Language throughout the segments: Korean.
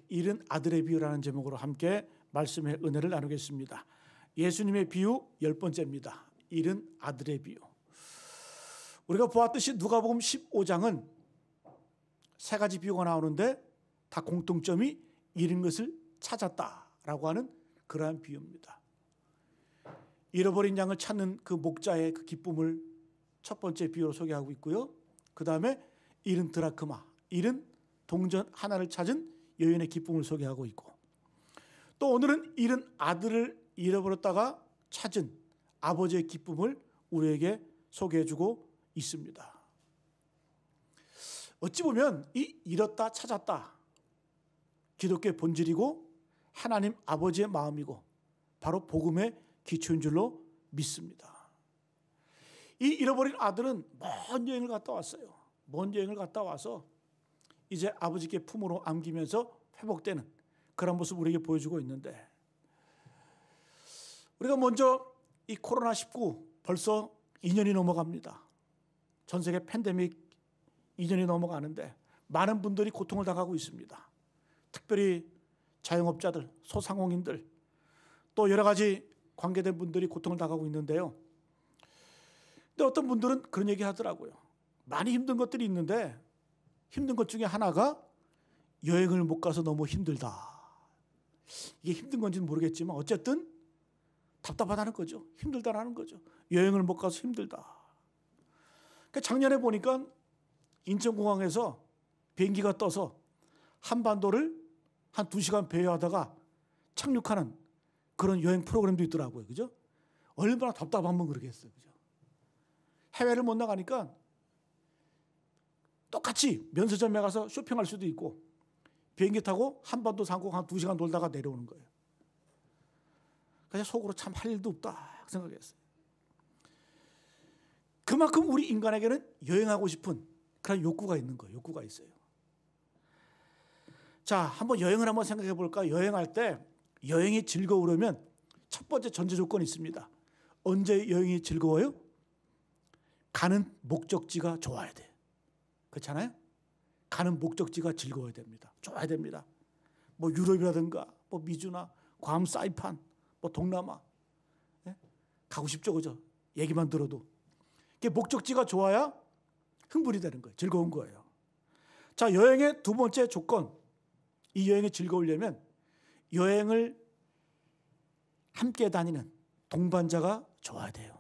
잃은 아들의 비유라는 제목으로 함께 말씀의 은혜를 나누겠습니다. 예수님의 비유 10번째입니다. 잃은 아들의 비유. 우리가 보았듯이 누가복음 15장은 세 가지 비유가 나오는데 다 공통점이 잃은 것을 찾았다라고 하는 그러한 비유입니다. 잃어버린 양을 찾는 그 목자의 그 기쁨을 첫 번째 비유로 소개하고 있고요. 그 다음에 잃은 드라크마, 잃은 동전 하나를 찾은 여인의 기쁨을 소개하고 있고, 또 오늘은 잃은 아들을 잃어버렸다가 찾은 아버지의 기쁨을 우리에게 소개해주고 있습니다. 어찌 보면 이 잃었다 찾았다, 기독교의 본질이고 하나님 아버지의 마음이고 바로 복음의 기초인 줄로 믿습니다. 이 잃어버린 아들은 먼 여행을 갔다 왔어요. 먼 여행을 갔다 와서 이제 아버지께 품으로 안기면서 회복되는 그런 모습을 우리에게 보여주고 있는데, 우리가 먼저 이 코로나19 벌써 2년이 넘어갑니다. 전 세계 팬데믹 2년이 넘어가는데 많은 분들이 고통을 당하고 있습니다. 특별히 자영업자들, 소상공인들, 또 여러 가지 관계된 분들이 고통을 당하고 있는데요. 근데 어떤 분들은 그런 얘기 하더라고요. 많이 힘든 것들이 있는데 힘든 것 중에 하나가 여행을 못 가서 너무 힘들다. 이게 힘든 건지는 모르겠지만 어쨌든 답답하다는 거죠. 힘들다라는 거죠. 여행을 못 가서 힘들다. 그러니까 작년에 보니까 인천공항에서 비행기가 떠서 한반도를 한 2시간 배회하다가 착륙하는 그런 여행 프로그램도 있더라고요. 그죠? 얼마나 답답하면 그러겠어요. 그죠? 해외를 못 나가니까 똑같이 면세점에 가서 쇼핑할 수도 있고 비행기 타고 한반도 상공 한 2시간 돌다가 내려오는 거예요. 그래서 속으로 참 할 일도 없다 생각했어요. 그만큼 우리 인간에게는 여행하고 싶은 그런 욕구가 있는 거예요. 욕구가 있어요. 자, 한번 여행을 한번 생각해 볼까? 여행할 때 여행이 즐거우려면 첫 번째 전제 조건이 있습니다. 언제 여행이 즐거워요? 가는 목적지가 좋아야 돼요. 그렇잖아요? 가는 목적지가 즐거워야 됩니다. 좋아야 됩니다. 뭐 유럽이라든가 뭐 미주나 괌, 사이판, 뭐 동남아, 예? 가고 싶죠, 그죠? 얘기만 들어도. 목적지가 좋아야 흥분이 되는 거예요. 즐거운 거예요. 자, 여행의 두 번째 조건. 이 여행이 즐거우려면 여행을 함께 다니는 동반자가 좋아야 돼요.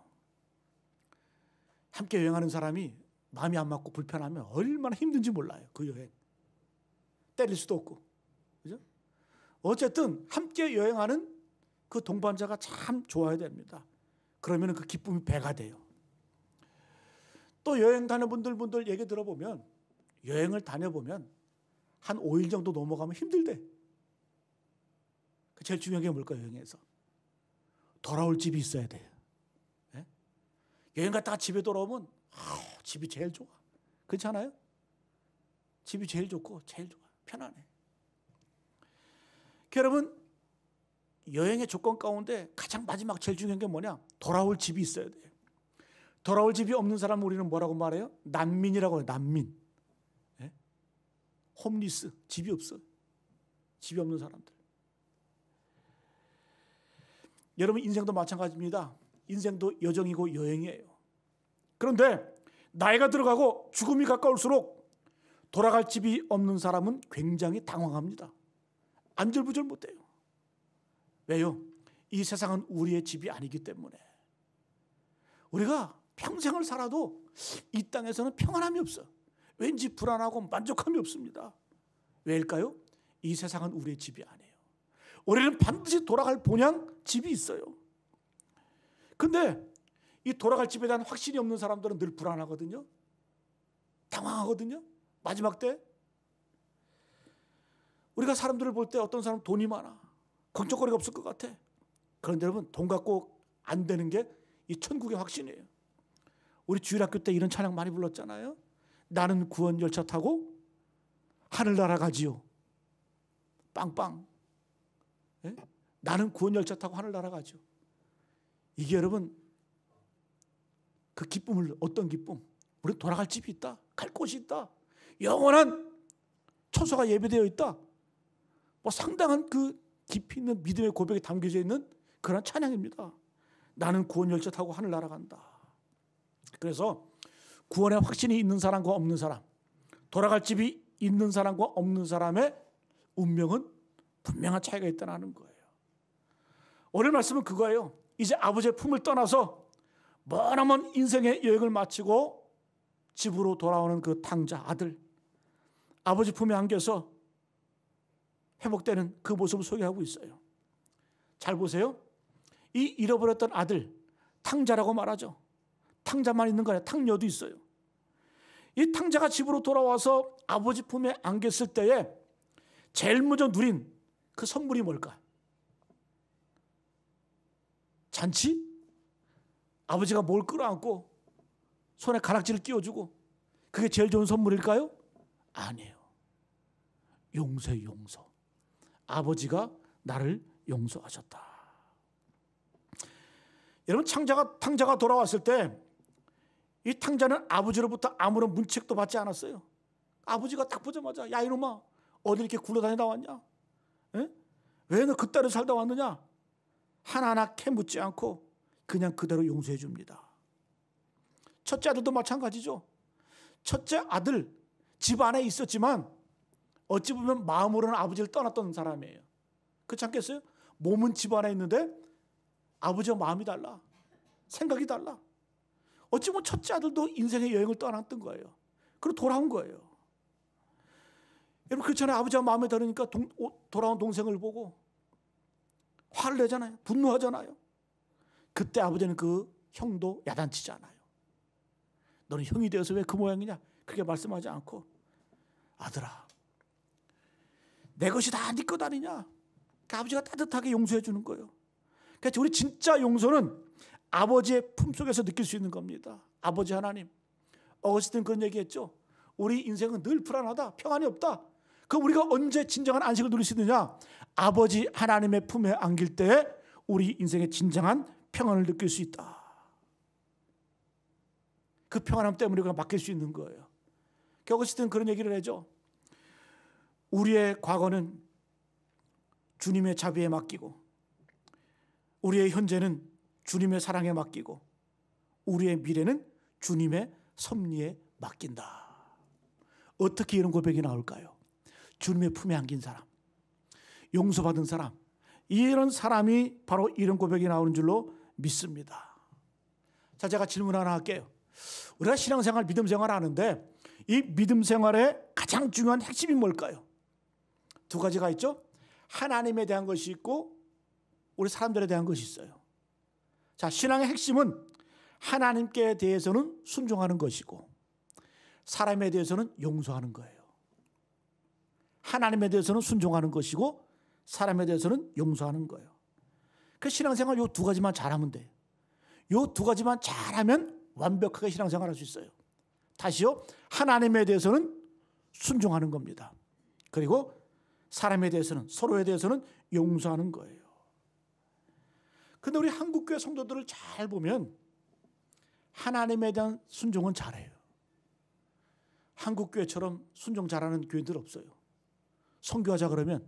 함께 여행하는 사람이 마음이 안 맞고 불편하면 얼마나 힘든지 몰라요. 그 여행. 때릴 수도 없고. 그죠? 어쨌든 함께 여행하는 그 동반자가 참 좋아야 됩니다. 그러면 그 기쁨이 배가 돼요. 또 여행 다녀본 분들 얘기 들어보면 여행을 다녀보면 한 5일 정도 넘어가면 힘들대. 제일 중요한 게 뭘까요? 여행에서 돌아올 집이 있어야 돼요. 예? 여행 갔다가 집에 돌아오면 집이 제일 좋아. 그렇지 않아요? 집이 제일 좋고 제일 좋아. 편안해. 여러분, 여행의 조건 가운데 가장 마지막 제일 중요한 게 뭐냐? 돌아올 집이 있어야 돼요. 돌아올 집이 없는 사람은 우리는 뭐라고 말해요? 난민이라고 해요. 난민. 예? 홈리스. 집이 없어. 집이 없는 사람들. 여러분, 인생도 마찬가지입니다. 인생도 여정이고 여행이에요. 그런데 나이가 들어가고 죽음이 가까울수록 돌아갈 집이 없는 사람은 굉장히 당황합니다. 안절부절 못해요. 왜요? 이 세상은 우리의 집이 아니기 때문에. 우리가 평생을 살아도 이 땅에서는 평안함이 없어. 왠지 불안하고 만족함이 없습니다. 왜일까요? 이 세상은 우리의 집이 아니에요. 우리는 반드시 돌아갈 본향 집이 있어요. 근데 이 돌아갈 집에 대한 확신이 없는 사람들은 늘 불안하거든요. 당황하거든요. 마지막 때 우리가 사람들을 볼 때 어떤 사람은 돈이 많아. 걱정거리가 없을 것 같아. 그런데 여러분, 돈 갖고 안 되는 게 이 천국의 확신이에요. 우리 주일학교 때 이런 찬양 많이 불렀잖아요. 나는 구원 열차 타고 하늘 날아가지요. 빵빵. 예? 나는 구원 열차 타고 하늘 날아가죠. 이게 여러분, 그 기쁨을, 어떤 기쁨? 우리 돌아갈 집이 있다. 갈 곳이 있다. 영원한 처소가 예비되어 있다. 뭐 상당한 그 깊이 있는 믿음의 고백이 담겨져 있는 그런 찬양입니다. 나는 구원 열차 타고 하늘 날아간다. 그래서 구원의 확신이 있는 사람과 없는 사람, 돌아갈 집이 있는 사람과 없는 사람의 운명은 분명한 차이가 있다는 거예요. 오늘 말씀은 그거예요. 이제 아버지의 품을 떠나서 머나먼 인생의 여행을 마치고 집으로 돌아오는 그 탕자 아들, 아버지 품에 안겨서 회복되는 그 모습을 소개하고 있어요. 잘 보세요. 이 잃어버렸던 아들, 탕자라고 말하죠. 탕자만 있는 거 아니라 탕녀도 있어요. 이 탕자가 집으로 돌아와서 아버지 품에 안겼을 때에 제일 먼저 누린 그 선물이 뭘까? 잔치? 아버지가 뭘 끌어안고 손에 가락지를 끼워주고 그게 제일 좋은 선물일까요? 아니에요. 용서의 용서. 아버지가 나를 용서하셨다. 여러분, 탕자가 돌아왔을 때 이 탕자는 아버지로부터 아무런 문책도 받지 않았어요. 아버지가 딱 보자마자 야 이놈아 어디 이렇게 굴러다니다 왔냐? 왜 너 그따로 살다 왔느냐? 하나하나 캐묻지 않고 그냥 그대로 용서해 줍니다. 첫째 아들도 마찬가지죠. 첫째 아들 집 안에 있었지만 어찌 보면 마음으로는 아버지를 떠났던 사람이에요. 그렇지 않겠어요? 몸은 집 안에 있는데 아버지와 마음이 달라. 생각이 달라. 어찌 보면 첫째 아들도 인생의 여행을 떠났던 거예요. 그리고 돌아온 거예요. 여러분 그렇잖아요. 아버지와 마음에 다르니까 돌아온 동생을 보고 화를 내잖아요. 분노하잖아요. 그때 아버지는 그 형도 야단치잖아요. 너는 형이 되어서 왜 그 모양이냐? 그렇게 말씀하지 않고 아들아 내 것이 다 네 것 아니냐? 그 아버지가 따뜻하게 용서해 주는 거예요. 그러니까 우리 진짜 용서는 아버지의 품속에서 느낄 수 있는 겁니다. 아버지 하나님. 어거스틴 그런 얘기했죠. 우리 인생은 늘 불안하다. 평안이 없다. 그럼 우리가 언제 진정한 안식을 누릴 수 있느냐? 아버지 하나님의 품에 안길 때에 우리 인생의 진정한 평안을 느낄 수 있다. 그 평안함 때문에 우리가 맡길 수 있는 거예요. 어거스틴 그런 얘기를 해죠. 우리의 과거는 주님의 자비에 맡기고 우리의 현재는 주님의 사랑에 맡기고 우리의 미래는 주님의 섭리에 맡긴다. 어떻게 이런 고백이 나올까요? 주님의 품에 안긴 사람, 용서받은 사람, 이런 사람이 바로 이런 고백이 나오는 줄로 믿습니다. 자, 제가 질문 하나 할게요. 우리가 신앙생활, 믿음생활 하는데 이 믿음생활의 가장 중요한 핵심이 뭘까요? 두 가지가 있죠. 하나님에 대한 것이 있고 우리 사람들에 대한 것이 있어요. 자, 신앙의 핵심은 하나님께 대해서는 순종하는 것이고 사람에 대해서는 용서하는 거예요. 하나님에 대해서는 순종하는 것이고 사람에 대해서는 용서하는 거예요. 그 신앙생활 이 두 가지만 잘하면 돼요. 이 두 가지만 잘하면 완벽하게 신앙생활 할 수 있어요. 다시요. 하나님에 대해서는 순종하는 겁니다. 그리고 사람에 대해서는, 서로에 대해서는 용서하는 거예요. 근데 우리 한국교회 성도들을 잘 보면 하나님에 대한 순종은 잘해요. 한국교회처럼 순종 잘하는 교회들 없어요. 선교하자 그러면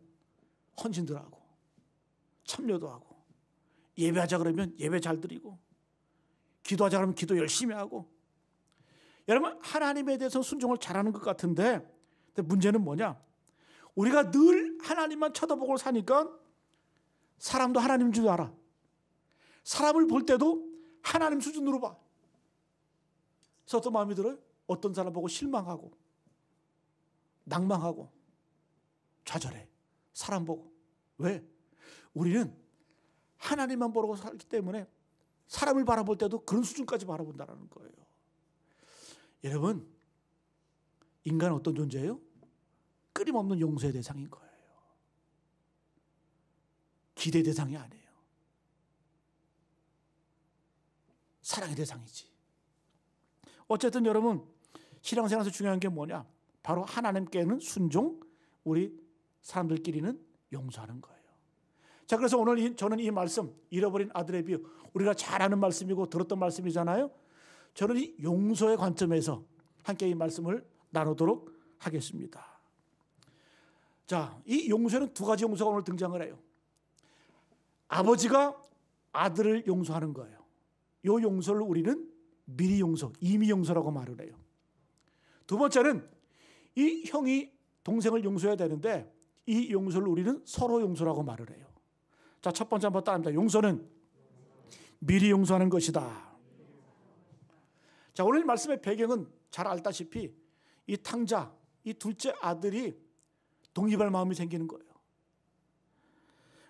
헌신들 하고 참여도 하고 예배하자 그러면 예배 잘 드리고 기도하자 그러면 기도 열심히 하고 여러분 하나님에 대해서 순종을 잘하는 것 같은데 근데 문제는 뭐냐? 우리가 늘 하나님만 쳐다보고 사니까 사람도 하나님인 줄 알아. 사람을 볼 때도 하나님 수준으로 봐. 그래서 어떤 마음이 들어요? 어떤 사람 보고 실망하고 낭망하고 좌절해. 사람 보고. 왜? 우리는 하나님만 보고 살기 때문에 사람을 바라볼 때도 그런 수준까지 바라본다는 거예요. 여러분, 인간은 어떤 존재예요? 끊임없는 용서의 대상인 거예요. 기대 대상이 아니에요. 사랑의 대상이지. 어쨌든 여러분 신앙생활에서 중요한 게 뭐냐? 바로 하나님께는 순종, 우리 사람들끼리는 용서하는 거예요. 자, 그래서 오늘 저는 이 말씀, 잃어버린 아들의 비유, 우리가 잘 아는 말씀이고 들었던 말씀이잖아요. 저는 이 용서의 관점에서 함께 이 말씀을 나누도록 하겠습니다. 자, 이 용서는 두 가지 용서가 오늘 등장을 해요. 아버지가 아들을 용서하는 거예요. 이 용서를 우리는 미리 용서, 이미 용서라고 말을 해요. 두 번째는 이 형이 동생을 용서해야 되는데 이 용서를 우리는 서로 용서라고 말을 해요. 자, 첫 번째 한번 따라합니다. 용서는 미리 용서하는 것이다. 자, 오늘 말씀의 배경은 잘 알다시피 이 탕자, 이 둘째 아들이 독립할 마음이 생기는 거예요.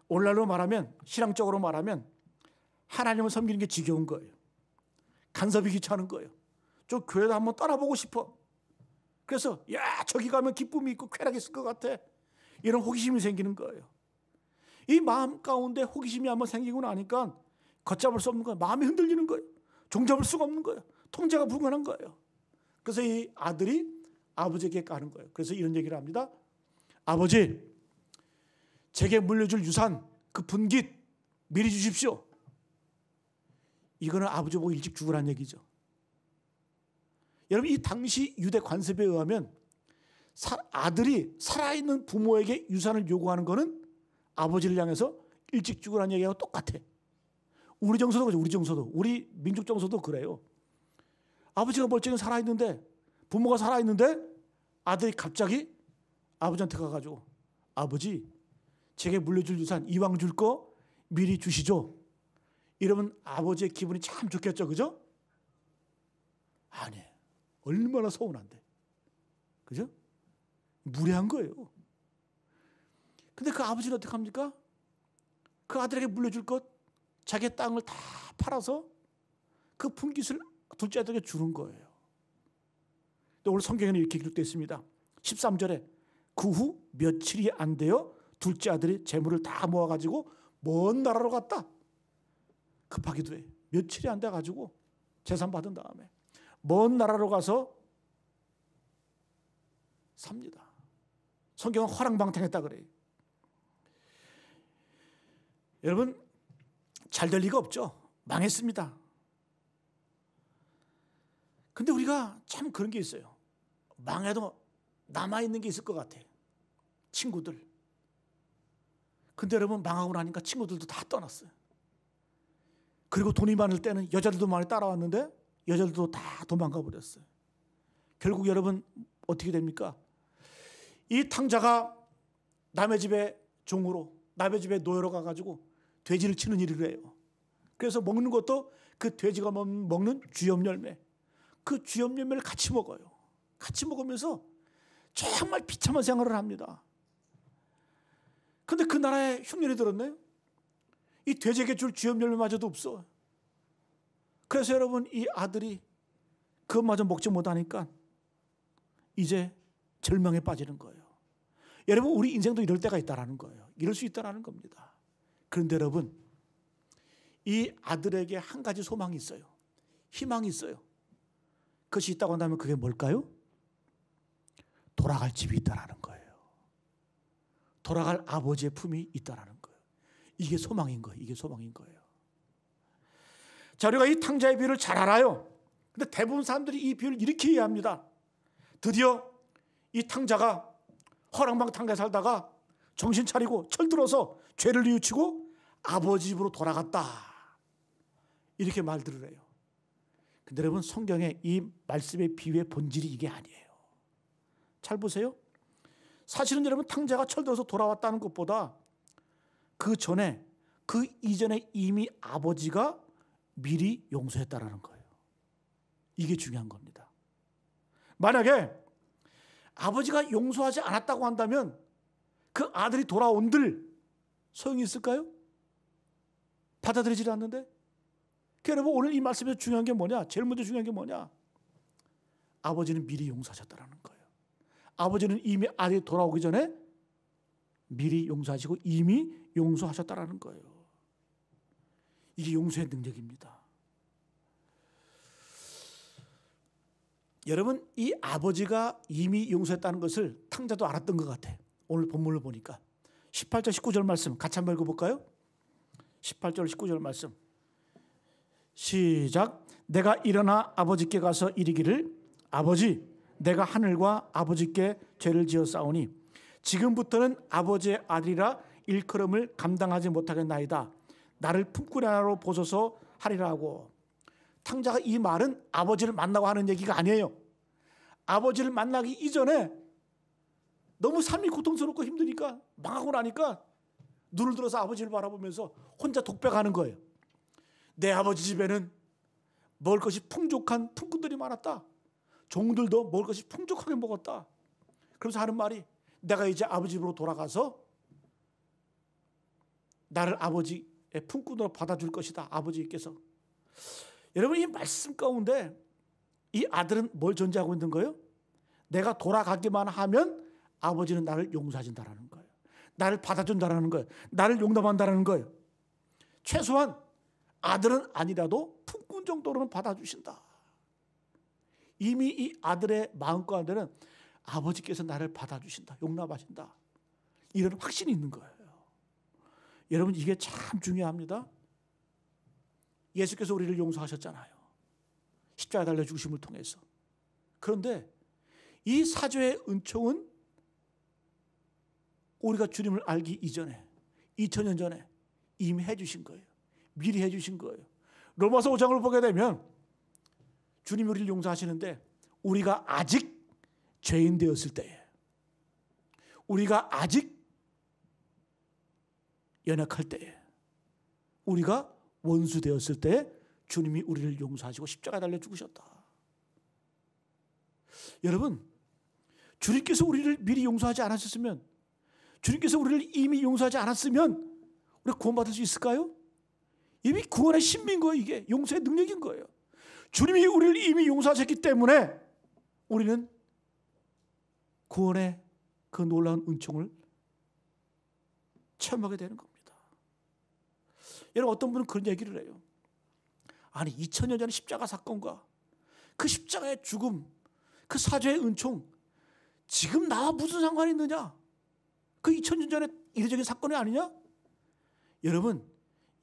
오늘날로 말하면, 신앙적으로 말하면 하나님을 섬기는 게 지겨운 거예요. 간섭이 귀찮은 거예요. 좀 교회도 한번 떠나보고 싶어. 그래서 야, 저기 가면 기쁨이 있고 쾌락이 있을 것 같아. 이런 호기심이 생기는 거예요. 이 마음 가운데 호기심이 한번 생기고 나니까 걷잡을 수 없는 거예요. 마음이 흔들리는 거예요. 종잡을 수가 없는 거예요. 통제가 불가능한 거예요. 그래서 이 아들이 아버지에게 가는 거예요. 그래서 이런 얘기를 합니다. 아버지, 제게 물려줄 유산, 그 분깃 미리 주십시오. 이거는 아버지 보고 일찍 죽으라는 얘기죠. 여러분, 이 당시 유대 관습에 의하면 아들이 살아있는 부모에게 유산을 요구하는 것은 아버지를 향해서 일찍 죽으라는 얘기하고 똑같아. 우리 정서도 그렇죠. 우리 정서도. 우리 민족 정서도 그래요. 아버지가 멀쩡히 살아있는데, 부모가 살아있는데 아들이 갑자기 아버지한테 가가지고 아버지, 제게 물려줄 유산 이왕 줄 거 미리 주시죠. 이러면 아버지의 기분이 참 좋겠죠. 그죠? 아니, 얼마나 서운한데. 그죠? 무례한 거예요. 근데 그 아버지는 어떻게 합니까? 그 아들에게 물려줄 것, 자기의 땅을 다 팔아서 그 분깃을 둘째 아들에게 주는 거예요. 오늘 성경에는 이렇게 기록되어 있습니다. 13절에 그 후 며칠이 안 되어 둘째 아들이 재물을 다 모아가지고 먼 나라로 갔다. 급하기도 해. 며칠이 안 돼가지고 재산 받은 다음에 먼 나라로 가서 삽니다. 성경은 화랑방탕했다 그래요. 여러분, 잘 될 리가 없죠. 망했습니다. 근데 우리가 참 그런 게 있어요. 망해도 남아있는 게 있을 것 같아. 친구들. 근데 여러분, 망하고 나니까 친구들도 다 떠났어요. 그리고 돈이 많을 때는 여자들도 많이 따라왔는데 여자들도 다 도망가 버렸어요. 결국 여러분 어떻게 됩니까? 이 탕자가 남의 집에 종으로, 남의 집에 노예로 가가지고 돼지를 치는 일을 해요. 그래서 먹는 것도 그 돼지가 먹는 쥐염 열매, 그 쥐염 열매를 같이 먹어요. 같이 먹으면서 정말 비참한 생활을 합니다. 근데 그 나라에 흉년이 들었네요. 이 돼지에게 줄 쥐염 열매마저도 없어. 그래서 여러분, 이 아들이 그것마저 먹지 못하니까 이제 절망에 빠지는 거예요. 여러분, 우리 인생도 이럴 때가 있다라는 거예요. 이럴 수 있다라는 겁니다. 그런데 여러분, 이 아들에게 한 가지 소망이 있어요. 희망이 있어요. 그것이 있다고 한다면 그게 뭘까요? 돌아갈 집이 있다라는 거예요. 돌아갈 아버지의 품이 있다라는 거예요. 이게 소망인 거예요. 이게 소망인 거예요. 자, 우리가 이 탕자의 비유를 잘 알아요. 근데 대부분 사람들이 이 비유를 이렇게 이해합니다. 드디어 이 탕자가 허랑방탕에 살다가 정신 차리고 철들어서 죄를 뉘우치고 아버지 집으로 돌아갔다. 이렇게 말들을 해요. 근데 여러분, 성경의 이 말씀의 비유의 본질이 이게 아니에요. 잘 보세요. 사실은 여러분, 탕자가 철들어서 돌아왔다는 것보다 그 전에, 그 이전에 이미 아버지가 미리 용서했다라는 거예요. 이게 중요한 겁니다. 만약에 아버지가 용서하지 않았다고 한다면 그 아들이 돌아온들 소용이 있을까요? 받아들이지 않는데. 여러분, 오늘 이 말씀에서 중요한 게 뭐냐? 제일 먼저 중요한 게 뭐냐? 아버지는 미리 용서하셨다라는 거예요. 아버지는 이미 아들이 돌아오기 전에 미리 용서하시고 이미 용서하셨다라는 거예요. 이게 용서의 능력입니다. 여러분, 이 아버지가 이미 용서했다는 것을 탕자도 알았던 것 같아. 오늘 본문을 보니까 18절 19절 말씀 같이 한번 읽어볼까요? 18절 19절 말씀 시작. 내가 일어나 아버지께 가서 이르기를 아버지, 내가 하늘과 아버지께 죄를 지었사오니 지금부터는 아버지의 아들이라 일컬음을 감당하지 못하겠나이다. 나를 품꾼 하나로 보소서 하리라 하고. 탕자가 이 말은 아버지를 만나고 하는 얘기가 아니에요. 아버지를 만나기 이전에 너무 삶이 고통스럽고 힘드니까 망하고 나니까 눈을 들어서 아버지를 바라보면서 혼자 독백하는 거예요. 내 아버지 집에는 먹을 것이 풍족한 품꾼들이 많았다. 종들도 먹을 것이 풍족하게 먹었다. 그러면서 하는 말이, 내가 이제 아버지 집으로 돌아가서 나를 아버지의 품꾼으로 받아줄 것이다. 아버지께서. 여러분, 이 말씀 가운데 이 아들은 뭘 전제하고 있는 거예요? 내가 돌아가기만 하면 아버지는 나를 용서하신다라는 거예요. 나를 받아준다라는 거예요. 나를 용납한다라는 거예요. 최소한 아들은 아니라도 품꾼 정도로는 받아주신다. 이미 이 아들의 마음 가운데는 아버지께서 나를 받아주신다, 용납하신다, 이런 확신이 있는 거예요. 여러분, 이게 참 중요합니다. 예수께서 우리를 용서하셨잖아요. 십자가에 달려 죽으심을 통해서. 그런데 이 사죄의 은총은 우리가 주님을 알기 이전에, 2000년 전에 이미 해주신 거예요. 미리 해주신 거예요. 로마서 5장을 보게 되면 주님이 우리를 용서하시는데, 우리가 아직 죄인 되었을 때에, 우리가 아직 연약할 때에, 우리가 원수 되었을 때에 주님이 우리를 용서하시고 십자가에 달려 죽으셨다. 여러분, 주님께서 우리를 미리 용서하지 않았었으면, 주님께서 우리를 이미 용서하지 않았으면 우리가 구원받을 수 있을까요? 이미 구원의 신비인 거예요. 이게 용서의 능력인 거예요. 주님이 우리를 이미 용서하셨기 때문에 우리는 구원의 그 놀라운 은총을 체험하게 되는 겁니다. 여러분, 어떤 분은 그런 얘기를 해요. 아니, 2000년 전의 십자가 사건과 그 십자가의 죽음, 그 사죄의 은총, 지금 나와 무슨 상관이 있느냐? 그 2000년 전에 이례적인 사건이 아니냐? 여러분,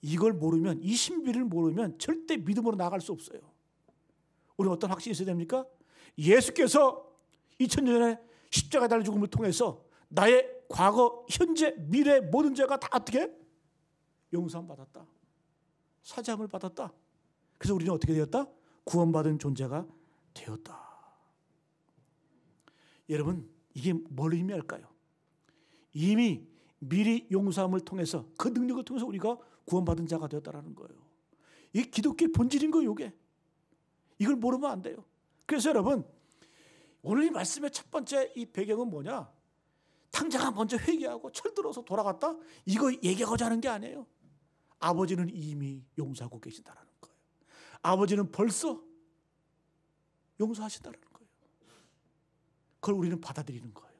이걸 모르면, 이 신비를 모르면 절대 믿음으로 나아갈 수 없어요. 우리는 어떤 확신이 있어야 됩니까? 예수께서 2000년 전에 십자가에 달려 죽음을 통해서 나의 과거, 현재, 미래 모든 죄가 다 어떻게? 용서함 받았다. 사죄함을 받았다. 그래서 우리는 어떻게 되었다? 구원받은 존재가 되었다. 여러분, 이게 뭘 의미할까요? 이미 미리 용서함을 통해서, 그 능력을 통해서 우리가 구원받은 자가 되었다는 거예요. 이게 기독교의 본질인 거예요. 이게. 이걸 모르면 안 돼요. 그래서 여러분, 오늘 이 말씀의 첫 번째 이 배경은 뭐냐? 탕자가 먼저 회개하고 철들어서 돌아갔다? 이거 얘기하고자 하는 게 아니에요. 아버지는 이미 용서하고 계신다는 거예요. 아버지는 벌써 용서하신다는 거예요. 그걸 우리는 받아들이는 거예요.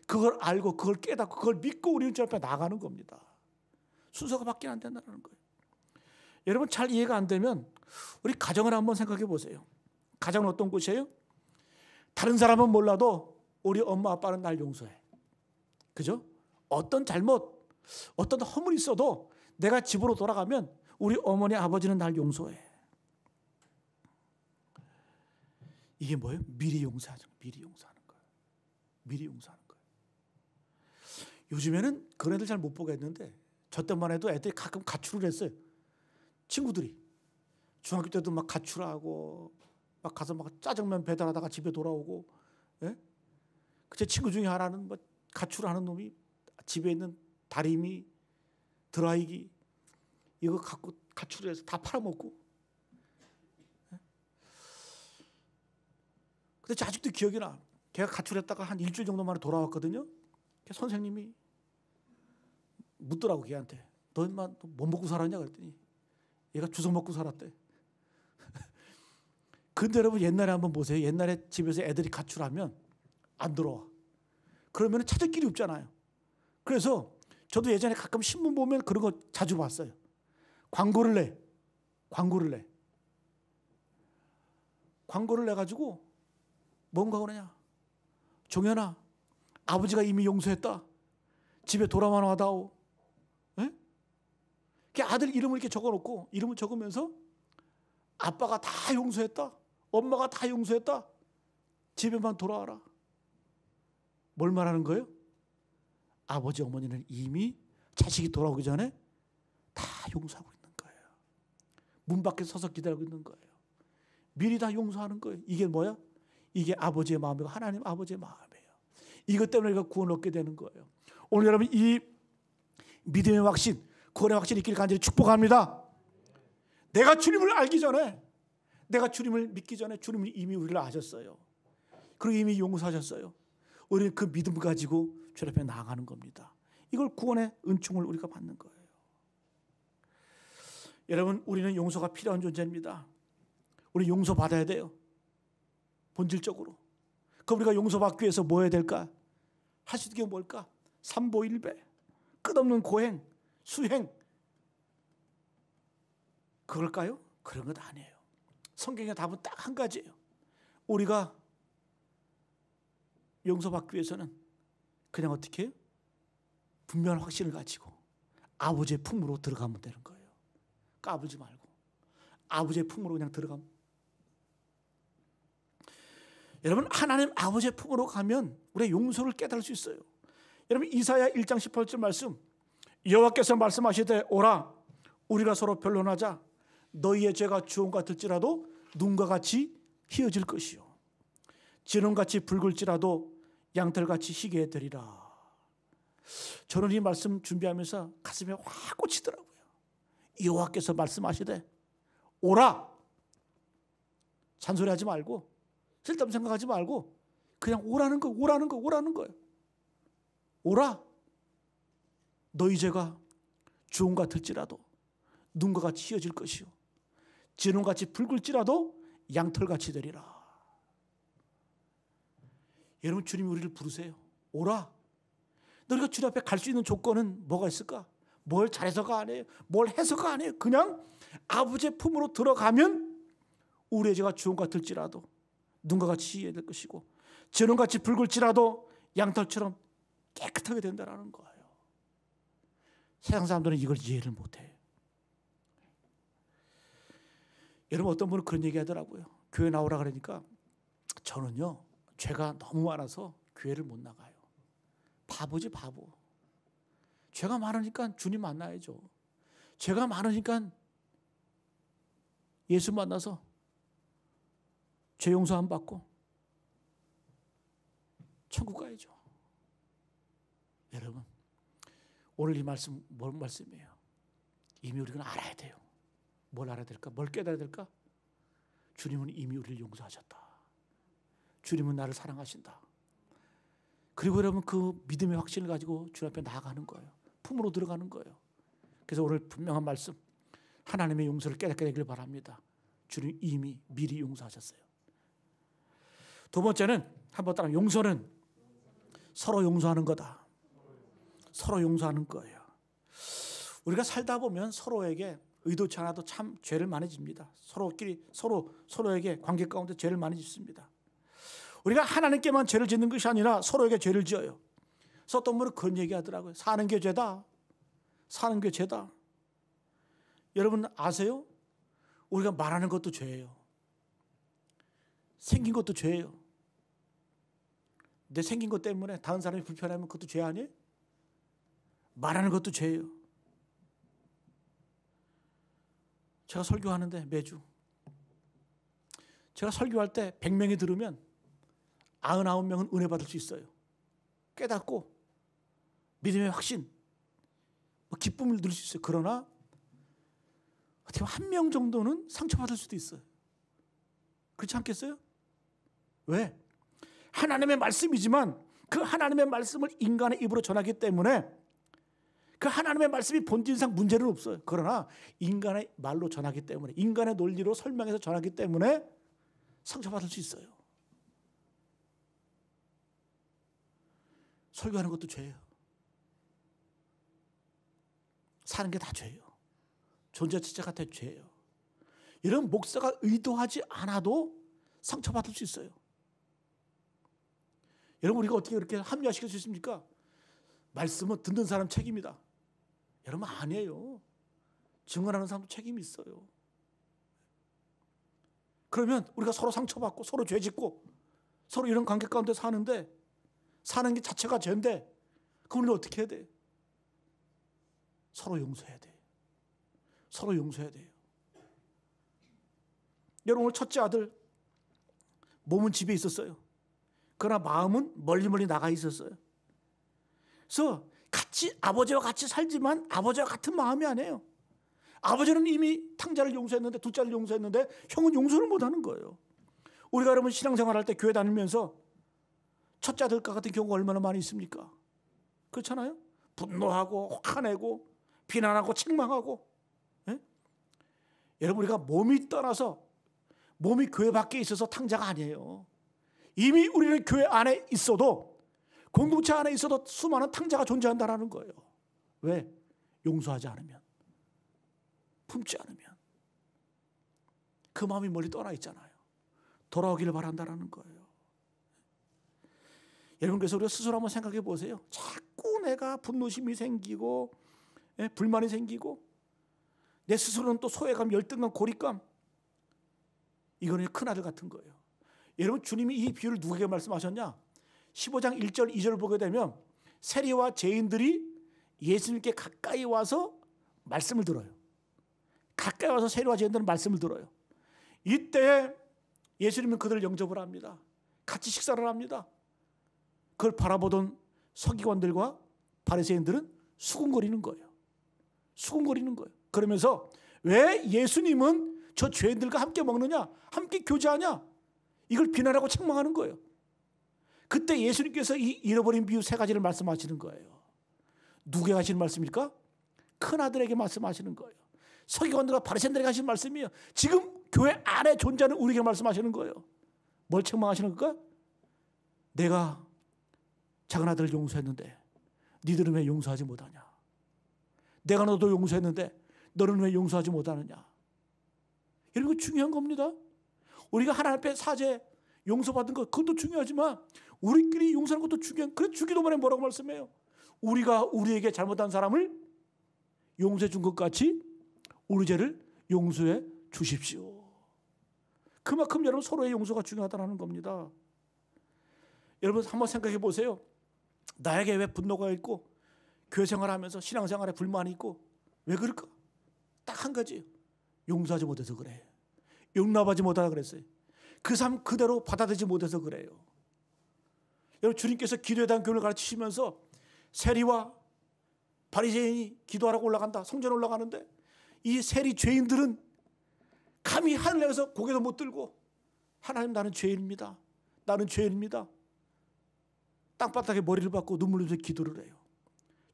그걸 알고, 그걸 깨닫고, 그걸 믿고 우리는 저 앞에 나가는 겁니다. 순서가 바뀌면 안 된다는 거예요. 여러분, 잘 이해가 안 되면 우리 가정을 한번 생각해 보세요. 가정은 어떤 곳이에요? 다른 사람은 몰라도 우리 엄마 아빠는 날 용서해. 그죠? 어떤 잘못, 어떤 허물이 있어도 내가 집으로 돌아가면 우리 어머니 아버지는 날 용서해. 이게 뭐예요? 미리 용서하는 거예요. 미리 용서하는 거예요. 미리 용서하는 거예요. 요즘에는 그런 애들 잘 못 보겠는데, 저 때만 해도 애들이 가끔 가출을 했어요. 친구들이 중학교 때도 막 가출하고 막 가서 막 짜장면 배달하다가 집에 돌아오고, 예? 제 친구 중에 하나는 뭐 가출하는 놈이 집에 있는 다리미, 드라이기 이거 갖고 가출을 해서 다 팔아먹고. 예? 근데 아직도 기억이 나. 걔가 가출했다가 한 일주일 정도 만에 돌아왔거든요. 선생님이 묻더라고 걔한테. 너 인마 뭐 먹고 살았냐 그랬더니 얘가 주워 먹고 살았대. 근데 여러분, 옛날에 한번 보세요. 옛날에 집에서 애들이 가출하면 안 들어와. 그러면 찾을 길이 없잖아요. 그래서 저도 예전에 가끔 신문 보면 그런 거 자주 봤어요. 광고를 내. 광고를 내가지고 뭔가 그러냐. 종현아, 아버지가 이미 용서했다. 집에 돌아만 와다오. 예? 아들 이름을 이렇게 적어놓고, 이름을 적으면서 아빠가 다 용서했다. 엄마가 다 용서했다. 집에만 돌아와라. 뭘 말하는 거예요? 아버지 어머니는 이미 자식이 돌아오기 전에 다 용서하고 있는 거예요. 문 밖에 서서 기다리고 있는 거예요. 미리 다 용서하는 거예요. 이게 뭐야? 이게 아버지의 마음이고 하나님 아버지의 마음이에요. 이것 때문에 우리가 구원을 얻게 되는 거예요. 오늘 여러분 이 믿음의 확신, 구원의 확신이 있기를 간절히 축복합니다. 내가 주님을 알기 전에, 내가 주님을 믿기 전에 주님이 이미 우리를 아셨어요. 그리고 이미 용서하셨어요. 우리는 그 믿음을 가지고 주님 앞에 나아가는 겁니다. 이걸 구원의 은총을 우리가 받는 거예요. 여러분, 우리는 용서가 필요한 존재입니다. 우리 용서받아야 돼요. 본질적으로. 그럼 우리가 용서받기 위해서 뭐 해야 될까? 할 수 있는 게 뭘까? 삼보일배, 끝없는 고행, 수행. 그걸까요? 그런 것 아니에요. 성경의 답은 딱 한 가지예요. 우리가 용서받기 위해서는 그냥 어떻게 해요? 분명한 확신을 가지고 아버지의 품으로 들어가면 되는 거예요. 까불지 말고 아버지의 품으로 그냥 들어가면. 여러분, 하나님 아버지의 품으로 가면 우리의 용서를 깨달을 수 있어요. 여러분, 이사야 1장 18절 말씀, 여호와께서 말씀하시되 오라 우리가 서로 변론하자. 너희의 죄가 주홍 같을지라도 눈과 같이 희어질 것이요 진홍같이 붉을지라도 양털같이 희게 되리라. 저는 이 말씀 준비하면서 가슴에 확 꽂히더라고요. 여호와께서 말씀하시되 오라. 잔소리하지 말고 쓸데없는 생각하지 말고 그냥 오라는 거, 오라는 거, 오라는 거예요. 오라. 너희 죄가 주홍 같을지라도 눈과 같이 희어질 것이요 진홍같이 붉을지라도 양털같이 되리라. 여러분, 주님이 우리를 부르세요. 오라. 너희가 주님 앞에 갈 수 있는 조건은 뭐가 있을까? 뭘 잘해서가 아니에요. 뭘 해서가 아니에요. 그냥 아버지의 품으로 들어가면 우리의 죄가 주홍 같을지라도 눈과 같이 희어질 것이고 진홍같이 붉을지라도 양털처럼 깨끗하게 된다는 거예요. 세상 사람들은 이걸 이해를 못해요. 여러분, 어떤 분은 그런 얘기 하더라고요. 교회 나오라 그러니까 저는요 죄가 너무 많아서 교회를 못 나가요. 바보지 바보. 죄가 많으니까 주님 만나야죠. 죄가 많으니까 예수 만나서 죄 용서 안 받고 천국 가야죠. 여러분, 오늘 이 말씀 뭔 말씀이에요? 이미 우리가 알아야 돼요. 뭘 알아야 될까? 뭘 깨달아야 될까? 주님은 이미 우리를 용서하셨다. 주님은 나를 사랑하신다. 그리고 여러분, 그 믿음의 확신을 가지고 주님 앞에 나아가는 거예요. 품으로 들어가는 거예요. 그래서 오늘 분명한 말씀, 하나님의 용서를 깨닫게 되길 바랍니다. 주님 이미 미리 용서하셨어요. 두 번째는, 한번 따라, 용서는 서로 용서하는 거다. 서로 용서하는 거예요. 우리가 살다 보면 서로에게 의도치 않아도 참 죄를 많이 집니다. 서로에게 관계 가운데 죄를 많이 짓습니다. 우리가 하나님께만 죄를 짓는 것이 아니라 서로에게 죄를 지어요. 그래서 어떤 분은 그런 얘기 하더라고요. 사는 게 죄다. 사는 게 죄다. 여러분 아세요? 우리가 말하는 것도 죄예요. 생긴 것도 죄예요. 내 생긴 것 때문에 다른 사람이 불편하면 그것도 죄 아니에요? 말하는 것도 죄예요. 제가 설교하는데 매주 제가 설교할 때 100명이 들으면 99명은 은혜 받을 수 있어요. 깨닫고 믿음의 확신, 기쁨을 누릴 수 있어요. 그러나 어떻게 보면 1명 정도는 상처받을 수도 있어요. 그렇지 않겠어요? 왜? 하나님의 말씀이지만 그 하나님의 말씀을 인간의 입으로 전하기 때문에 그 하나님의 말씀이 본질상 문제는 없어요. 그러나 인간의 말로 전하기 때문에, 인간의 논리로 설명해서 전하기 때문에 상처받을 수 있어요. 설교하는 것도 죄예요. 사는 게 다 죄예요. 존재 자체가 다 죄예요. 이런 목사가 의도하지 않아도 상처받을 수 있어요. 여러분, 우리가 어떻게 그렇게 합리화시킬 수 있습니까? 말씀은 듣는 사람 책임이다. 여러분, 아니에요. 증언하는 사람도 책임이 있어요. 그러면 우리가 서로 상처받고 서로 죄짓고 서로 이런 관계 가운데 사는데, 사는 게 자체가 죄인데 그럼 우리는 어떻게 해야 돼? 서로 용서해야 돼. 서로 용서해야 돼요. 여러분, 오늘 첫째 아들 몸은 집에 있었어요. 그러나 마음은 멀리 나가 있었어요. 그래서 같이 아버지와 같이 살지만 아버지와 같은 마음이 아니에요. 아버지는 이미 탕자를 용서했는데, 둘째를 용서했는데 형은 용서를 못하는 거예요. 우리가 여러분 신앙생활할 때 교회 다니면서 첫째 아들과 같은 경우가 얼마나 많이 있습니까? 그렇잖아요. 분노하고 화내고 비난하고 책망하고. 예? 여러분, 우리가 몸이 떠나서 몸이 교회 밖에 있어서 탕자가 아니에요. 이미 우리는 교회 안에 있어도, 공동체 안에 있어도 수많은 탕자가 존재한다는 거예요. 왜? 용서하지 않으면, 품지 않으면. 그 마음이 멀리 떠나 있잖아요. 돌아오기를 바란다는 거예요. 여러분, 그래서 우리가 스스로 한번 생각해 보세요. 자꾸 내가 분노심이 생기고, 불만이 생기고, 내 스스로는 또 소외감, 열등감, 고립감. 이거는 큰아들 같은 거예요. 여러분, 주님이 이 비유를 누구에게 말씀하셨냐? 15장 1절 2절을 보게 되면 세리와 죄인들이 예수님께 가까이 와서 말씀을 들어요. 가까이 와서 세리와 죄인들은 말씀을 들어요. 이때 예수님은 그들을 영접을 합니다. 같이 식사를 합니다. 그걸 바라보던 서기관들과 바리새인들은 수군거리는 거예요. 수군거리는 거예요. 그러면서 왜 예수님은 저 죄인들과 함께 먹느냐? 함께 교제하냐? 이걸 비난하고 책망하는 거예요. 그때 예수님께서 이 잃어버린 비유 세 가지를 말씀하시는 거예요. 누구에게 하시는 말씀일까? 큰아들에게 말씀하시는 거예요. 서기관들과 바리새인들에게 하시는 말씀이에요. 지금 교회 안에 존재하는 우리에게 말씀하시는 거예요. 뭘 책망하시는 걸까? 내가 작은 아들을 용서했는데 니들은 왜 용서하지 못하냐? 내가 너도 용서했는데 너는 왜 용서하지 못하느냐? 이런 거 중요한 겁니다. 우리가 하나님 앞에 사죄, 용서받은 것, 그것도 중요하지만 우리끼리 용서하는 것도 중요한. 그래서 주기도문에 뭐라고 말씀해요? 우리가 우리에게 잘못한 사람을 용서해 준 것 같이 우리 죄를 용서해 주십시오. 그만큼 여러분 서로의 용서가 중요하다는 겁니다. 여러분 한번 생각해 보세요. 나에게 왜 분노가 있고 교회 생활하면서 신앙생활에 불만이 있고 왜 그럴까? 딱 한 가지예요. 용서하지 못해서 그래. 용납하지 못하다 그랬어요. 그 삶 그대로 받아들이지 못해서 그래요. 여러분, 주님께서 기도에 대한 교훈을 가르치시면서 세리와 바리새인이 기도하라고 올라간다. 성전에 올라가는데 이 세리 죄인들은 감히 하늘 향해서 고개도 못 들고 하나님, 나는 죄인입니다. 나는 죄인입니다. 땅바닥에 머리를 박고 눈물 흘리면서 기도를 해요.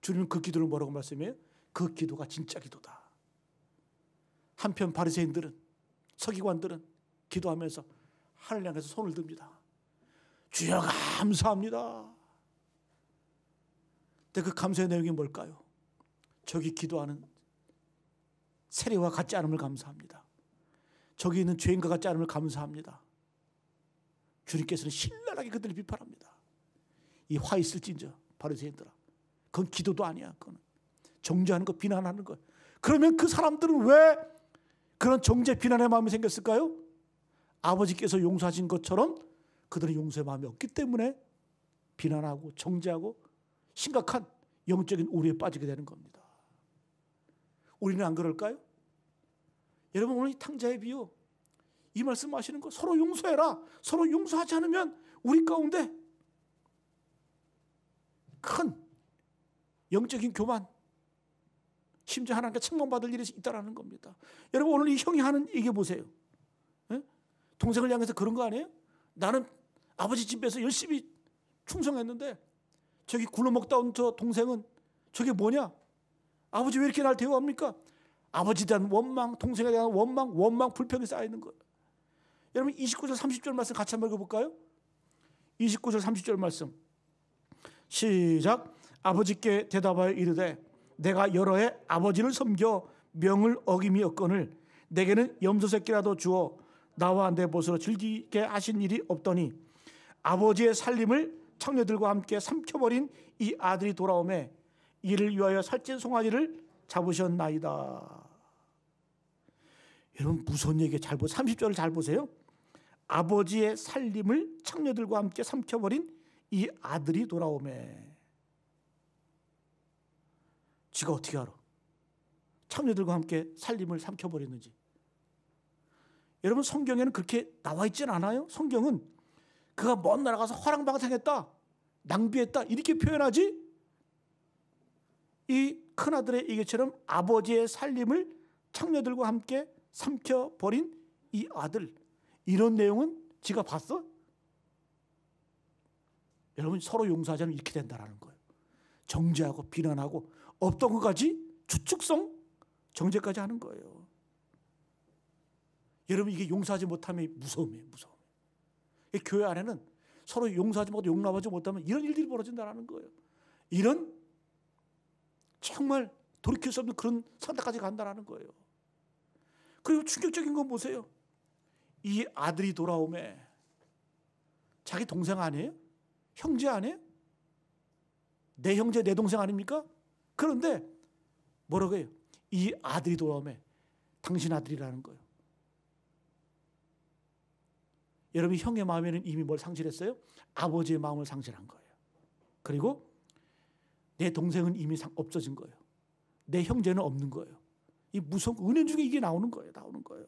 주님은 그 기도를 뭐라고 말씀해요? 그 기도가 진짜 기도다. 한편 바리새인들은, 서기관들은 기도하면서 하늘 향해서 손을 듭니다. 주여 감사합니다. 근데 그 감사의 내용이 뭘까요? 저기 기도하는 세리와 같지 않음을 감사합니다. 저기 있는 죄인과 같지 않음을 감사합니다. 주님께서는 신랄하게 그들을 비판합니다. 이 화 있을진저 바리새인들아, 그건 기도도 아니야. 그건 정죄하는 거, 비난하는 거. 그러면 그 사람들은 왜 그런 정죄 비난의 마음이 생겼을까요? 아버지께서 용서하신 것처럼 그들은 용서의 마음이 없기 때문에 비난하고 정죄하고 심각한 영적인 오류에 빠지게 되는 겁니다. 우리는 안 그럴까요? 여러분, 오늘 이 탕자의 비유, 이 말씀하시는 거, 서로 용서해라. 서로 용서하지 않으면 우리 가운데 큰 영적인 교만, 심지어 하나님께 책망받을 일이 있다는 겁니다. 여러분, 오늘 이 형이 하는 이게 보세요. 에? 동생을 향해서 그런 거 아니에요? 나는 아버지 집에서 열심히 충성했는데 저기 굴러먹다 온 저 동생은 저게 뭐냐? 아버지 왜 이렇게 날 대우합니까? 아버지에 대한 원망, 동생에 대한 원망, 불평이 쌓이는 거예요. 여러분, 29절 30절 말씀 같이 한번 읽어볼까요? 29절 30절 말씀 시작. 아버지께 대답하여 이르되 내가 여러 해 아버지를 섬겨 명을 어김이 없거늘 내게는 염소 새끼라도 주어 나와 내 벗으로 즐기게 하신 일이 없더니 아버지의 살림을 청년들과 함께 삼켜버린 이 아들이 돌아오매 이를 위하여 살찐 송아지를 잡으셨나이다. 여러분, 무서운 얘기 잘 보세요. 30절을 잘 보세요. 아버지의 살림을 청년들과 함께 삼켜버린 이 아들이 돌아오매. 지가 어떻게 알아? 창녀들과 함께 살림을 삼켜버렸는지. 여러분, 성경에는 그렇게 나와 있지는 않아요. 성경은 그가 먼 나라 가서 화랑방탕했다, 낭비했다 이렇게 표현하지, 이 큰아들의 얘기처럼 아버지의 살림을 창녀들과 함께 삼켜버린 이 아들, 이런 내용은 지가 봤어? 여러분, 서로 용서하지 않으면 이렇게 된다는 거예요. 정죄하고 비난하고 없던 것까지 추측성 정죄까지 하는 거예요. 여러분, 이게 용서하지 못하면 무서움이에요. 무서움. 교회 안에는 서로 용서하지 못하고 용납하지 못하면 이런 일들이 벌어진다는 거예요. 이런 정말 돌이킬 수 없는 그런 상태까지 간다는 거예요. 그리고 충격적인 건 보세요. 이 아들이 돌아오매 자기 동생 아니에요? 형제 아니에요? 내 형제 내 동생 아닙니까? 그런데 뭐라고 해요? 이 아들이 돌아오매 당신 아들이라는 거예요. 여러분, 형의 마음에는 이미 뭘 상실했어요? 아버지의 마음을 상실한 거예요. 그리고 내 동생은 이미 없어진 거예요. 내 형제는 없는 거예요. 이 무서운 은혜 중에 이게 나오는 거예요. 나오는 거예요.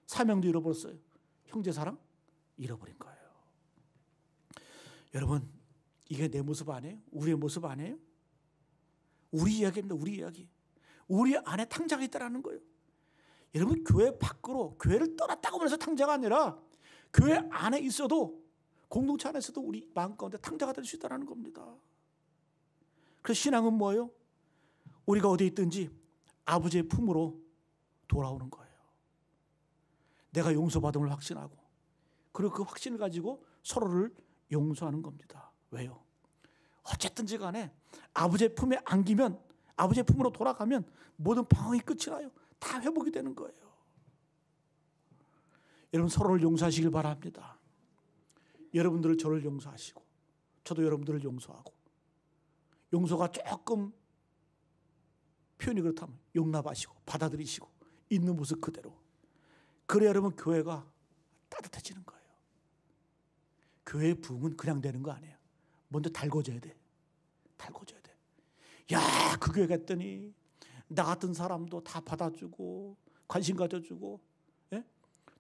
사명도 잃어버렸어요. 형제 사랑 잃어버린 거예요. 여러분, 이게 내 모습 아니에요? 우리의 모습 아니에요? 우리 이야기입니다. 우리 이야기. 우리 안에 탕자가 있다는 거예요. 여러분, 교회 밖으로, 교회를 떠났다고 해서 탕자가 아니라 교회 안에 있어도, 공동체 안에서도 우리 마음 가운데 탕자가 될 수 있다는 겁니다. 그래서 신앙은 뭐예요? 우리가 어디에 있든지 아버지의 품으로 돌아오는 거예요. 내가 용서받음을 확신하고, 그리고 그 확신을 가지고 서로를 용서하는 겁니다. 왜요? 어쨌든지 간에 아버지의 품에 안기면, 아버지의 품으로 돌아가면 모든 방황이 끝이 나요. 다 회복이 되는 거예요. 여러분, 서로를 용서하시길 바랍니다. 여러분들을 저를 용서하시고, 저도 여러분들을 용서하고, 용서가 조금 표현이 그렇다면 용납하시고 받아들이시고 있는 모습 그대로. 그래야 여러분, 교회가 따뜻해지는 거예요. 교회의 부흥은 그냥 되는 거 아니에요. 먼저 달궈져야 돼. 달궈져야 돼. 야, 그 교회 갔더니 나 같은 사람도 다 받아주고 관심 가져주고, 예?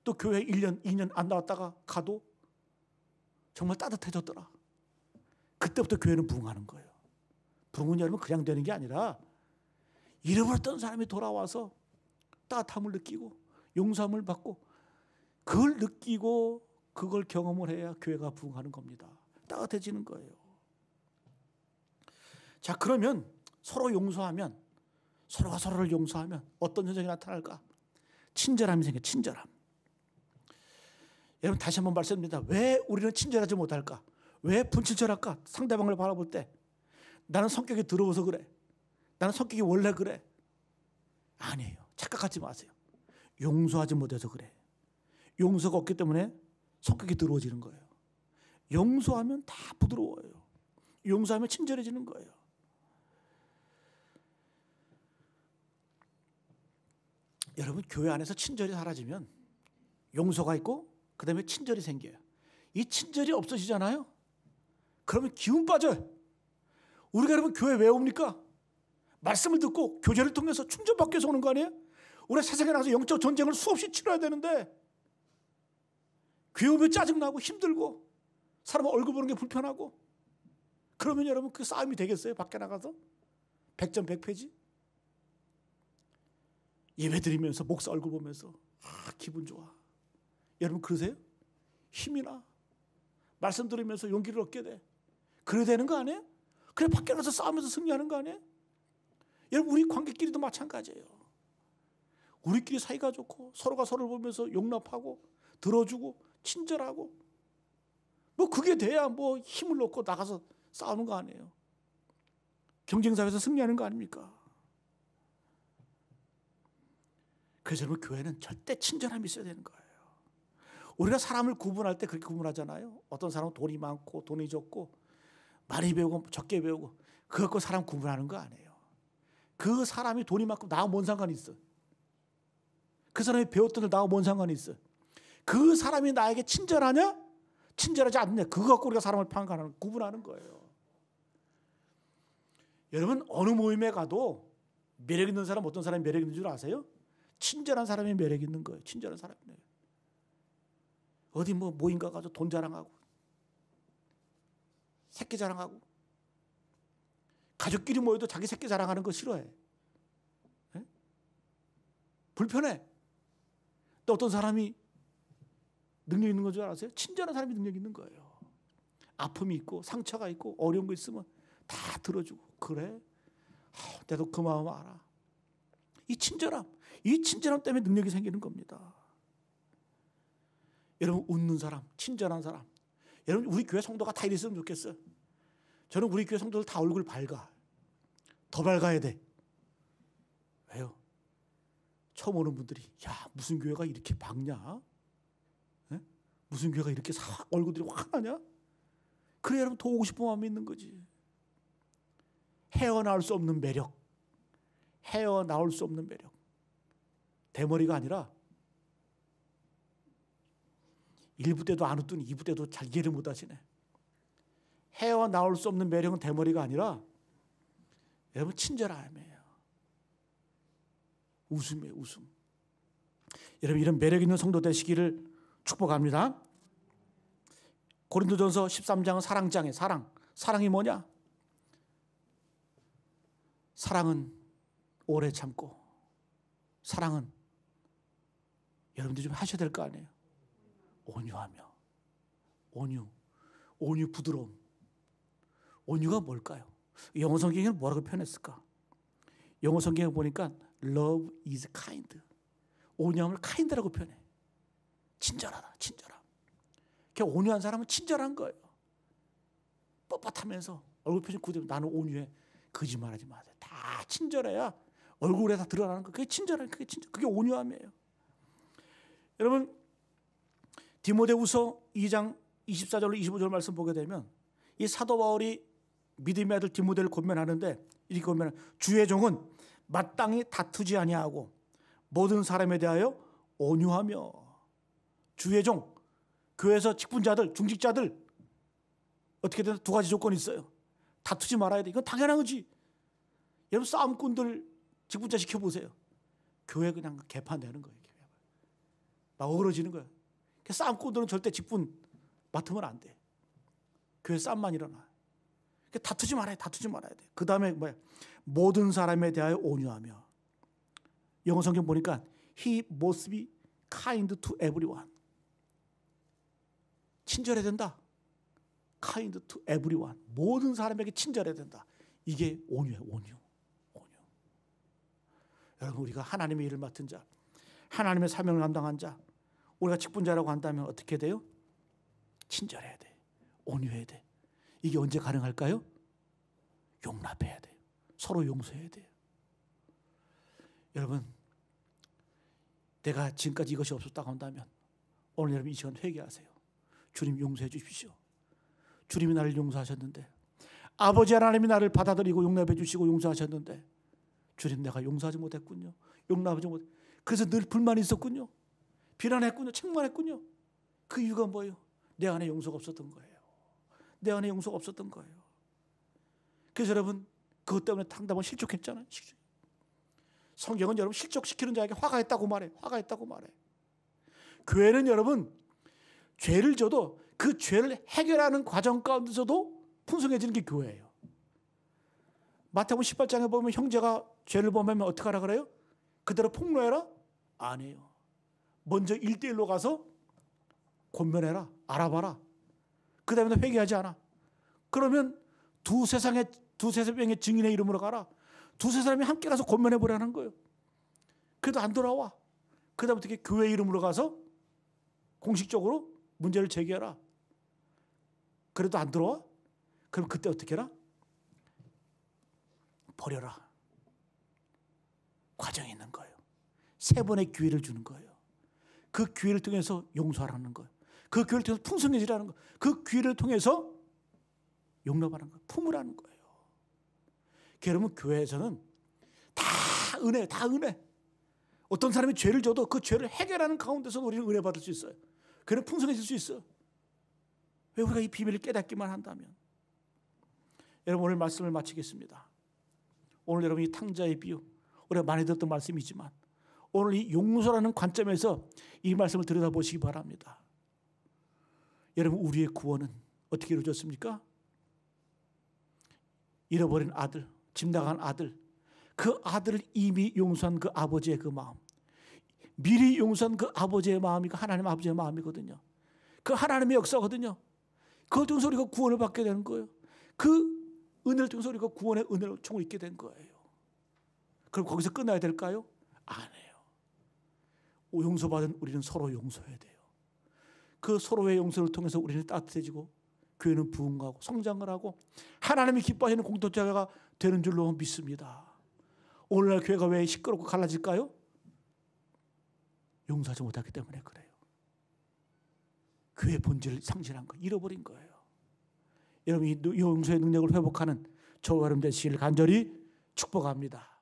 또 교회 1년, 2년 안 나왔다가 가도 정말 따뜻해졌더라. 그때부터 교회는 부흥하는 거예요. 부흥은 여러분 그냥 되는 게 아니라 잃어버렸던 사람이 돌아와서 따뜻함을 느끼고 용서함을 받고 그걸 느끼고 그걸 경험을 해야 교회가 부흥하는 겁니다. 따뜻해지는 거예요. 자, 그러면 서로 용서하면, 서로가 서로를 용서하면 어떤 현상이 나타날까? 친절함이 생겨요. 친절함. 여러분, 다시 한번 말씀드립니다. 왜 우리는 친절하지 못할까? 왜 불친절할까? 상대방을 바라볼 때 나는 성격이 더러워서 그래, 나는 성격이 원래 그래. 아니에요. 착각하지 마세요. 용서하지 못해서 그래. 용서가 없기 때문에 성격이 더러워지는 거예요. 용서하면 다 부드러워요. 용서하면 친절해지는 거예요. 여러분, 교회 안에서 친절이 사라지면 용서가 있고 그 다음에 친절이 생겨요. 이 친절이 없어지잖아요. 그러면 기운 빠져요. 우리가 여러분 교회 왜 옵니까? 말씀을 듣고 교제를 통해서 충전받기 위해서 오는 거 아니에요? 우리가 세상에 나가서 영적 전쟁을 수없이 치러야 되는데 교회 오면 짜증나고 힘들고 사람 얼굴 보는 게 불편하고, 그러면 여러분 그 싸움이 되겠어요? 밖에 나가서 100점 100패지? 예배 드리면서 목사 얼굴 보면서 기분 좋아. 여러분 그러세요? 힘이 나. 말씀 들으면서 용기를 얻게 돼. 그래야 되는 거 아니에요? 그래 밖에 나가서 싸우면서 승리하는 거 아니에요? 여러분, 우리 관계끼리도 마찬가지예요. 우리끼리 사이가 좋고 서로가 서로를 보면서 용납하고 들어주고 친절하고, 뭐 그게 돼야 뭐 힘을 얻고 나가서 싸우는 거 아니에요? 경쟁사회에서 승리하는 거 아닙니까? 그래서 여러분, 교회는 절대 친절함이 있어야 되는 거예요. 우리가 사람을 구분할 때 그렇게 구분하잖아요. 어떤 사람은 돈이 많고 돈이 적고 많이 배우고 적게 배우고, 그거 갖고 사람 구분하는 거 아니에요. 그 사람이 돈이 많고 나하고 뭔 상관이 있어? 그 사람이 배웠던 일 나하고 뭔 상관이 있어? 그 사람이 나에게 친절하냐? 친절하지 않느냐? 그거 갖고 우리가 사람을 판가하는, 구분하는 거예요. 여러분 어느 모임에 가도 매력 있는 사람, 어떤 사람이 매력 있는 줄 아세요? 친절한 사람이 매력 있는 거예요. 친절한 사람이. 어디 뭐 모임 가가지고 돈 자랑하고 새끼 자랑하고 가족끼리 모여도 자기 새끼 자랑하는 거 싫어해. 네? 불편해. 또 어떤 사람이 능력 있는 건 줄 아세요? 친절한 사람이 능력 있는 거예요. 아픔이 있고 상처가 있고 어려운 거 있으면 다 들어주고 그래? 나도 그 마음 알아. 이 친절함 때문에 능력이 생기는 겁니다. 여러분 웃는 사람, 친절한 사람. 여러분 우리 교회 성도가 다 이랬으면 좋겠어요. 저는 우리 교회 성도들 다 얼굴 밝아. 더 밝아야 돼. 왜요? 처음 오는 분들이 야 무슨 교회가 이렇게 밝냐? 네? 무슨 교회가 이렇게 얼굴들이 환하냐? 그래 여러분 더 오고 싶은 마음이 있는 거지. 헤어나올 수 없는 매력. 헤어나올 수 없는 매력. 대머리가 아니라 1부 때도 안 웃더니 2부 때도 잘 이해를 못 하시네. 헤어나올 수 없는 매력은 대머리가 아니라 여러분 친절함이에요. 웃음이에요. 웃음. 여러분 이런 매력 있는 성도 되시기를 축복합니다. 고린도전서 13장은 사랑장이에요. 사랑이 뭐냐? 사랑은 오래 참고, 사랑은 여러분들이 좀 하셔야 될 거 아니에요. 온유하며, 온유 부드러움. 온유가 뭘까요? 영어 성경에는 뭐라고 표현했을까? 영어 성경에 보니까 love is kind. 온유함을 kind라고 표현해. 친절하다, 친절함. 그러니까 온유한 사람은 친절한 거예요. 뻣뻣하면서 얼굴 표정 굳으면 나는 온유해. 거짓말하지 마세요. 다 친절해야 얼굴에 다 드러나는 거. 그게 친절해. 그게 온유함이에요. 여러분 디모데후서 2장 24절로 25절 말씀 보게 되면 이 사도 바울이 믿음의 아들 디모데를 권면하는데 이렇게 권면하는 주의 종은 마땅히 다투지 아니하고 모든 사람에 대하여 온유하며. 주의 종, 교회에서 직분자들, 중직자들 어떻게 되나 두 가지 조건이 있어요. 다투지 말아야 돼. 이건 당연한 거지. 여러분 싸움꾼들 직분자 시켜보세요. 교회 그냥 개판되는 거예요. 막 어그러지는 거예요. 싸움꾼들은 절대 직분 맡으면 안 돼. 교회 싸움만 일어나. 다투지 말아야 돼. 그 다음에 뭐야? 모든 사람에 대하여 온유하며. 영어 성경 보니까 He must be kind to everyone. 친절해야 된다. kind to everyone. 모든 사람에게 친절해야 된다. 이게 온유예요. 온유. 여러분 우리가 하나님의 일을 맡은 자, 하나님의 사명을 감당한 자, 우리가 직분자라고 한다면 어떻게 돼요? 친절해야 돼. 온유해야 돼. 이게 언제 가능할까요? 용납해야 돼요. 서로 용서해야 돼요. 여러분 내가 지금까지 이것이 없었다고 한다면 오늘 여러분 이 시간 회개하세요. 주님 용서해 주십시오. 주님이 나를 용서하셨는데, 아버지 하나님이 나를 받아들이고 용납해 주시고 용서하셨는데 주님 내가 용서하지 못했군요. 용납하지 못. 그래서 늘 불만이 있었군요. 비난했군요. 책망했군요. 그 이유가 뭐예요? 내 안에 용서가 없었던 거예요. 내 안에 용서가 없었던 거예요. 그래서 여러분 그것 때문에 상담을 실족했잖아요. 성경은 여러분 실족시키는 자에게 화가 있다고 말해. 화가 있다고 말해. 교회는 여러분 죄를 져도 그 죄를 해결하는 과정 가운데서도 풍성해지는 게 교회예요. 마태복음 18장에 보면 형제가 죄를 범하면 어떻게 하라 그래요? 그대로 폭로해라? 아니에요. 먼저 1대1로 가서 권면해라. 알아봐라. 그 다음에 회개하지 않아. 그러면 두세 명의 증인의 이름으로 가라. 두세 사람이 함께 가서 권면해보라는 거예요. 그래도 안 돌아와. 그 다음에 어떻게 교회 이름으로 가서 공식적으로 문제를 제기해라. 그래도 안 들어와? 그럼 그때 어떻게 해라? 버려라. 과정이 있는 거예요. 3번의 기회를 주는 거예요. 그 기회를 통해서 용서하라는 거예요. 그 기회를 통해서 풍성해지라는 거예요. 그 기회를 통해서 용납하는 거예요. 품으라는 거예요. 여러분 교회에서는 다 은혜. 어떤 사람이 죄를 져도 그 죄를 해결하는 가운데서 우리는 은혜 받을 수 있어요. 그는 풍성해질 수 있어요. 왜 우리가 이 비밀을 깨닫기만 한다면. 여러분 오늘 말씀을 마치겠습니다. 오늘 여러분 이 탕자의 비유, 우리가 많이 들었던 말씀이지만 오늘 이 용서라는 관점에서 이 말씀을 들여다보시기 바랍니다. 여러분, 우리의 구원은 어떻게 이루어졌습니까? 잃어버린 아들, 집 나간 아들, 그 아들을 이미 용서한 그 아버지의 그 마음, 미리 용서한 그 아버지의 마음이 그 하나님 아버지의 마음이거든요. 그 하나님의 역사거든요. 그걸 통해서 우리가 구원을 받게 되는 거예요. 그 은혜를 통해서 우리가 구원의 은혜를 총을 잊게 된 거예요. 그럼 거기서 끝나야 될까요? 아니에요. 용서받은 우리는 서로 용서해야 돼요. 그 서로의 용서를 통해서 우리는 따뜻해지고 교회는 부흥하고 성장을 하고 하나님이 기뻐하시는 공동체가 되는 줄로 믿습니다. 오늘날 교회가 왜 시끄럽고 갈라질까요? 용서하지 못하기 때문에 그래요. 교회의 본질을 상실한 거, 잃어버린 거예요. 여러분, 이 용서의 능력을 회복하는 저와 여러분 되시기를 간절히 축복합니다.